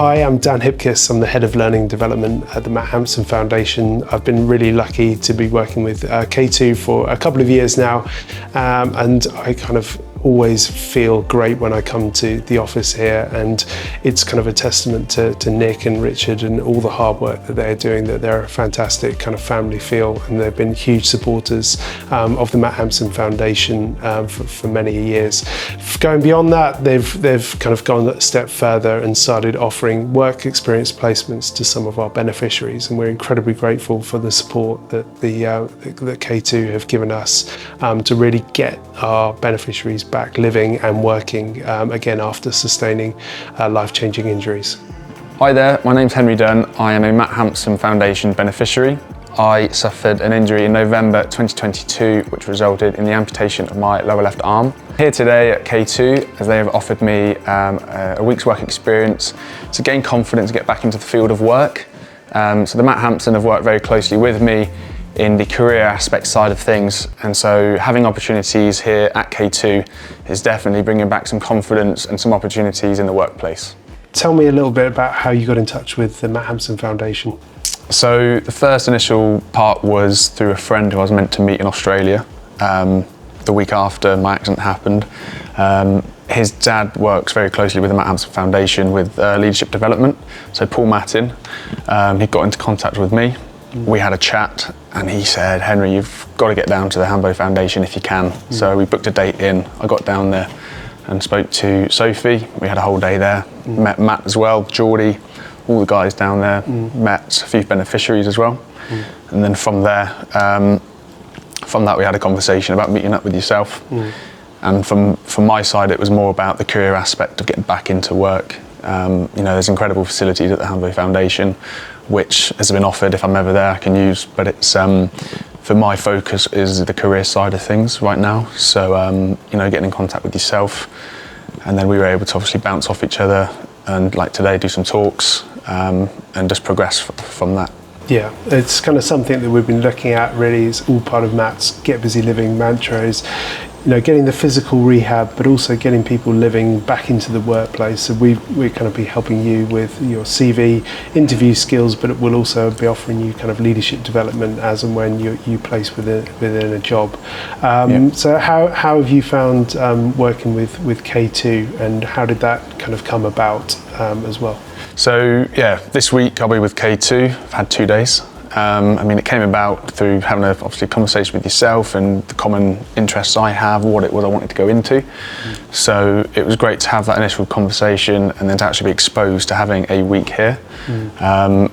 Hi, I'm Dan Hipkiss. I'm the Head of Learning Development at the Hamson Foundation. I've been really lucky to be working with K2 for a couple of years now, and I kind of always feel great when I come to the office here, and it's kind of a testament to Nick and Richard and all the hard work that they're doing, that they're a fantastic kind of family feel, and they've been huge supporters of the Hamson Foundation for many years. Going beyond that, they've kind of gone a step further and started offering work experience placements to some of our beneficiaries, and we're incredibly grateful for the support that that K2 have given us to really get our beneficiaries back living and working again after sustaining life-changing injuries. Hi there, my name's Henry Dunn. I am a Hamson Foundation beneficiary. I suffered an injury in November 2022 which resulted in the amputation of my lower left arm. Here today at K2 as they have offered me a week's work experience to gain confidence to get back into the field of work. So the Hamson have worked very closely with me in the career aspect side of things, and so having opportunities here at K2 is definitely bringing back some confidence and some opportunities in the workplace. Tell me a little bit about how you got in touch with the Hamson Foundation. So the first initial part was through a friend who I was meant to meet in Australia the week after my accident happened. His dad works very closely with the Hamson Foundation with leadership development, so Paul Mattin, he got into contact with me. We had a chat and he said, Henry, you've got to get down to the Hambo Foundation if you can. So we booked a date in, I got down there and spoke to Sophie. We had a whole day there, met Matt as well, Geordie, all the guys down there, met a few beneficiaries as well. And then from there, from that we had a conversation about meeting up with yourself. And from my side, it was more about the career aspect of getting back into work. You know, there's incredible facilities at the Hambo Foundation, which has been offered if I'm ever there I can use, but it's for my focus is the career side of things right now. So you know, getting in contact with yourself, and then we were able to obviously bounce off each other and like today do some talks and just progress from that. Yeah, it's kind of something that we've been looking at really. It's all part of Matt's Get Busy Living mantra, is, you know, getting the physical rehab, but also getting people living back into the workplace. So we're kind of be helping you with your CV, interview skills, but it will also be offering you kind of leadership development as and when you place within a job. So how have you found working with K2, and how did that kind of come about as well? So yeah, this week I'll be with K2. I've had 2 days. I mean, it came about through having obviously a conversation with yourself and the common interests I have, what it was I wanted to go into. So it was great to have that initial conversation and then to actually be exposed to having a week here.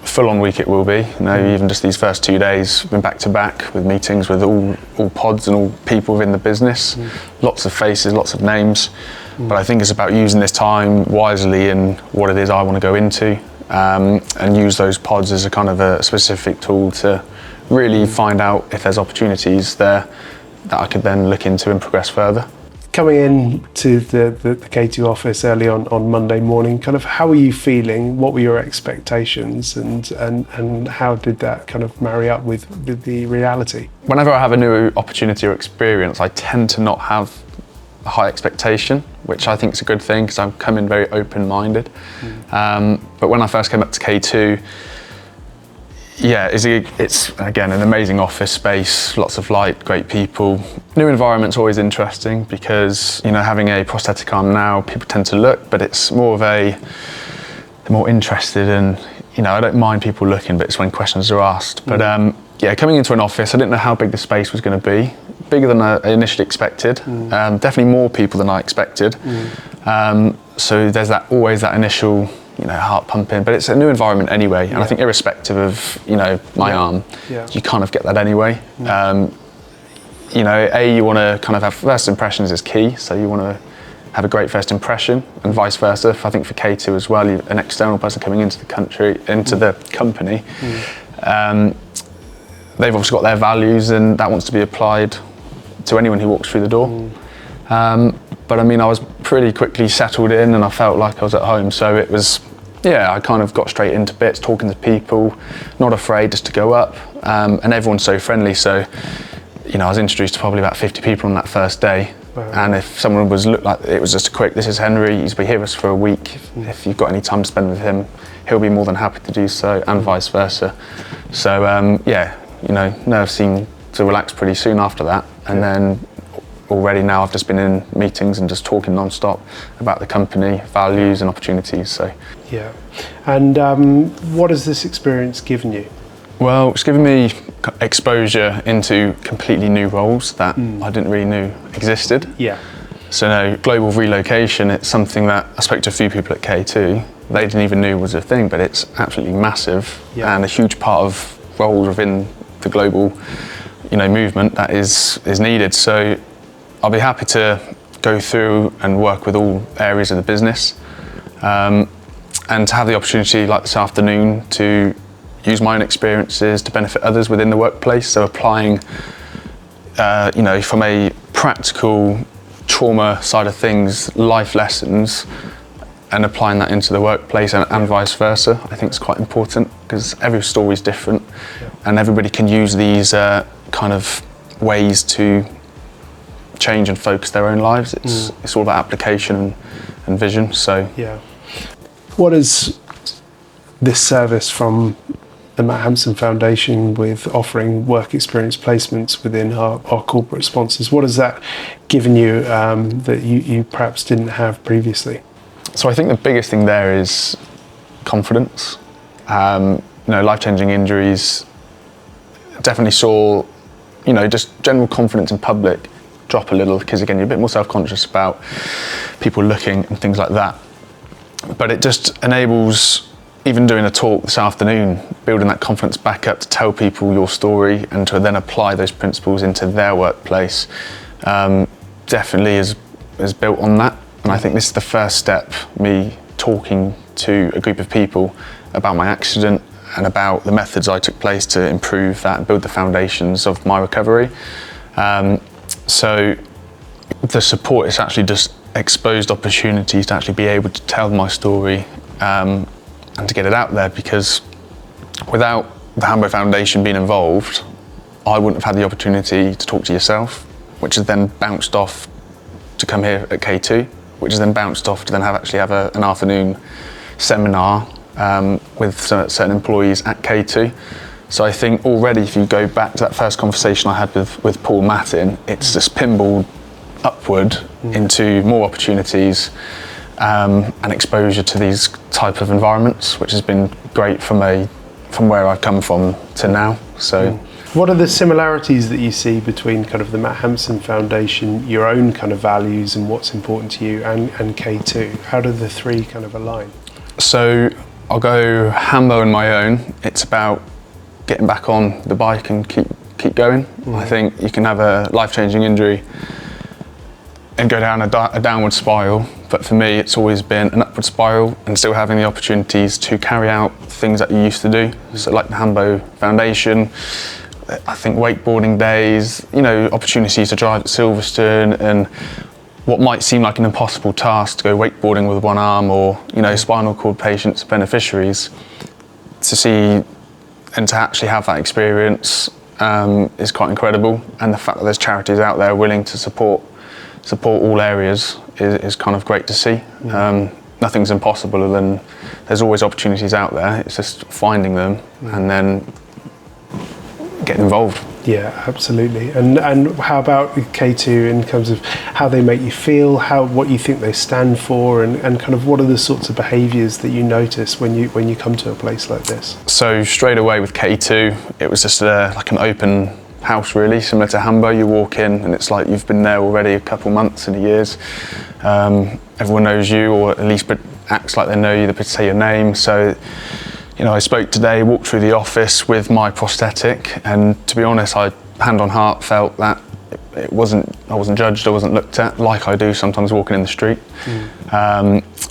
Full-on week it will be. You know, even just these first 2 days, been back to back with meetings with all pods and all people within the business. Lots of faces, lots of names. But I think it's about using this time wisely in what it is I want to go into. And use those pods as a kind of a specific tool to really find out if there's opportunities there that I could then look into and progress further. Coming in to the K2 office early on Monday morning, kind of how were you feeling? What were your expectations, and how did that kind of marry up with the reality? Whenever I have a new opportunity or experience, I tend to not have a high expectation, which I think is a good thing because I'm coming very open-minded. But when I first came up to K2, yeah, it's again an amazing office space, lots of light, great people. New environment's always interesting because, you know, having a prosthetic arm now, people tend to look, but it's more of they're more interested in, you know, I don't mind people looking, but it's when questions are asked. But yeah, coming into an office, I didn't know how big the space was going to be. Bigger than I initially expected, definitely more people than I expected. So there's always that initial, you know, heart pumping, but it's a new environment anyway. And I think irrespective of, you know, my arm, you kind of get that anyway. You know, you want to kind of have first impressions is key. So you want to have a great first impression, and vice versa. I think for K2 as well, an external person coming into the company, they've obviously got their values and that wants to be applied to anyone who walks through the door. But I mean, I was pretty quickly settled in and I felt like I was at home. So it was, yeah, I kind of got straight into bits, talking to people, not afraid just to go up. And everyone's so friendly. So, you know, I was introduced to probably about 50 people on that first day. Wow. And if someone looked like it was just a quick, this is Henry, he's been here with us for a week. If you've got any time to spend with him, he'll be more than happy to do so, and vice versa. So nerves seem to relax pretty soon after that. And then already now I've just been in meetings and just talking non-stop about the company, values and opportunities. So yeah. And what has this experience given you? Well, it's given me exposure into completely new roles that I didn't really know existed. Yeah. So global relocation, it's something that I spoke to a few people at K2. They didn't even know was a thing, but it's absolutely massive and a huge part of roles within the global, movement that is needed. So I'll be happy to go through and work with all areas of the business, and to have the opportunity, like this afternoon, to use my own experiences to benefit others within the workplace. So applying, from a practical trauma side of things, life lessons, and applying that into the workplace and vice versa, I think is quite important, because every story is different and everybody can use these kind of ways to change and focus their own lives. It's all about application and vision. So yeah. What is this service from the Hamson Foundation with offering work experience placements within our corporate sponsors, what has that given you that you perhaps didn't have previously? So I think the biggest thing there is confidence. Life-changing injuries, definitely saw, just general confidence in public drop a little, because again, you're a bit more self-conscious about people looking and things like that. But it just enables, even doing a talk this afternoon, building that confidence back up to tell people your story and to then apply those principles into their workplace, definitely is built on that. And I think this is the first step, me talking to a group of people about my accident and about the methods I took place to improve that and build the foundations of my recovery. So the support is actually just exposed opportunities to actually be able to tell my story and to get it out there, because without the Hambo Foundation being involved, I wouldn't have had the opportunity to talk to yourself, which has then bounced off to come here at K2, which has then bounced off to then have an afternoon seminar with certain employees at K2. So I think already, if you go back to that first conversation I had with Paul Mattin, it's just pinballed upward into more opportunities and exposure to these type of environments, which has been great from where I've come from to now. So, what are the similarities that you see between kind of the Matt Hampson Foundation, your own kind of values and what's important to you, and K2? How do the three kind of align? So I'll go Hambo and my own. It's about getting back on the bike and keep going. I think you can have a life-changing injury and go down a downward spiral, but for me it's always been an upward spiral, and still having the opportunities to carry out things that you used to do. So like the Hambo Foundation, I think wakeboarding days, opportunities to drive at Silverstone, and what might seem like an impossible task to go wakeboarding with one arm, or spinal cord patients, beneficiaries, to see and to actually have that experience is quite incredible. And the fact that there's charities out there willing to support all areas is kind of great to see. Nothing's impossible, and there's always opportunities out there. It's just finding them and then getting involved. Yeah, absolutely. And how about K2 in terms of how they make you feel, what you think they stand for, and kind of what are the sorts of behaviours that you notice when you come to a place like this? So straight away with K2, it was just like an open house, really, similar to Hambo. You walk in and it's like you've been there already a couple months and years. Everyone knows you, or at least acts like they know you, they say your name. So I spoke today, walked through the office with my prosthetic, and to be honest, I, hand on heart, felt that I wasn't judged, I wasn't looked at like I do sometimes walking in the street.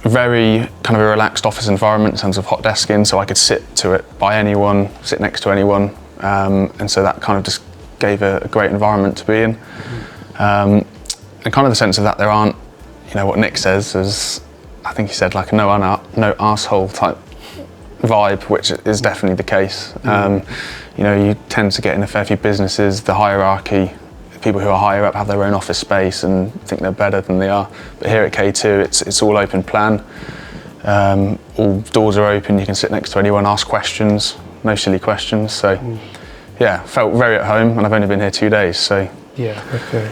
Very kind of a relaxed office environment in terms of hot desking, so I could sit next to anyone, and so that kind of just gave a great environment to be in. And kind of the sense of that there aren't, what Nick says, as I think he said, like no arsehole type vibe, which is definitely the case. You tend to get in a fair few businesses, the hierarchy, people who are higher up have their own office space and think they're better than they are. But here at K2, it's all open plan. All doors are open, you can sit next to anyone, ask questions, no silly questions. So yeah, felt very at home, and I've only been here 2 days, so. Yeah, okay.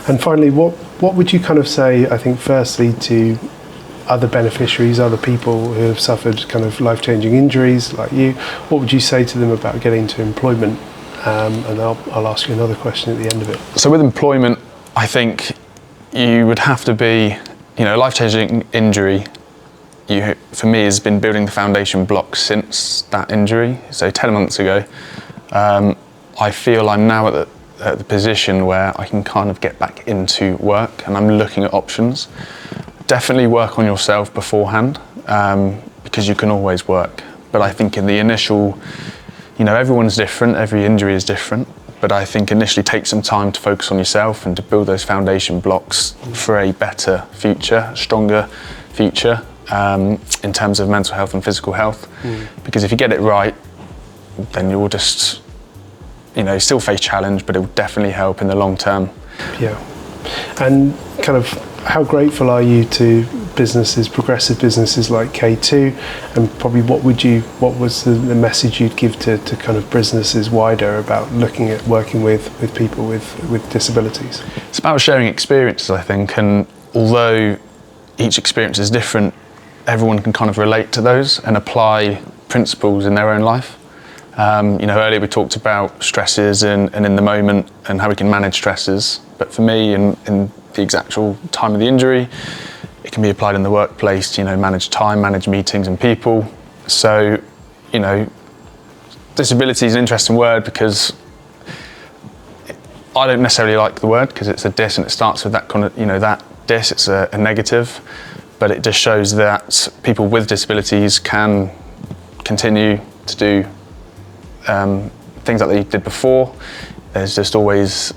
And finally, what would you kind of say, I think, firstly, to other beneficiaries, other people who have suffered kind of life-changing injuries like you? What would you say to them about getting into employment? And I'll ask you another question at the end of it. So with employment, I think you would have to be, life-changing injury, for me, has been building the foundation blocks since that injury. So 10 months ago, I feel I'm now at the position where I can kind of get back into work, and I'm looking at options. Definitely work on yourself beforehand, because you can always work. But I think in the initial, everyone's different, every injury is different, but I think initially take some time to focus on yourself and to build those foundation blocks for a better future, stronger future, in terms of mental health and physical health. Because if you get it right, then you'll just, still face challenge, but it will definitely help in the long term. Yeah. And kind of how grateful are you to businesses, progressive businesses like K2, and probably what was the message you'd give to kind of businesses wider about looking at working with people with disabilities? It's about sharing experiences, I think, and although each experience is different, everyone can kind of relate to those and apply principles in their own life. Earlier we talked about stresses and in the moment and how we can manage stresses, but for me, in the exact time of the injury, it can be applied in the workplace to, manage time, manage meetings and people. So, disability is an interesting word because I don't necessarily like the word because it's a dis and it starts with that kind of, that dis, it's a negative, but it just shows that people with disabilities can continue to do things that they did before. There's just always,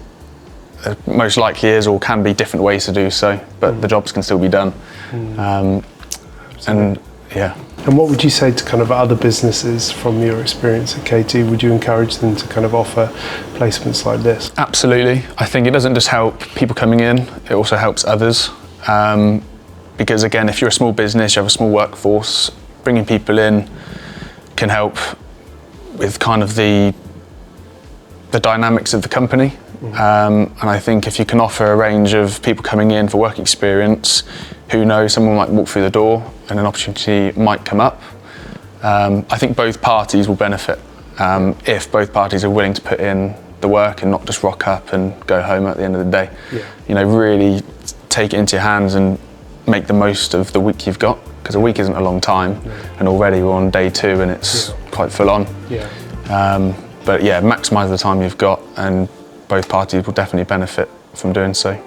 most likely is or can be different ways to do so, but the jobs can still be done. And yeah. And what would you say to kind of other businesses from your experience at K2? Would you encourage them to kind of offer placements like this? Absolutely. I think it doesn't just help people coming in, it also helps others. Because again, if you're a small business, you have a small workforce, bringing people in can help with kind of the dynamics of the company. And I think if you can offer a range of people coming in for work experience, who knows, someone might walk through the door and an opportunity might come up. I think both parties will benefit if both parties are willing to put in the work and not just rock up and go home at the end of the day. Yeah. Really take it into your hands and make the most of the week you've got, because a week isn't a long time, and already we're on day 2 and it's quite full on. But yeah, maximise the time you've got, and both parties will definitely benefit from doing so.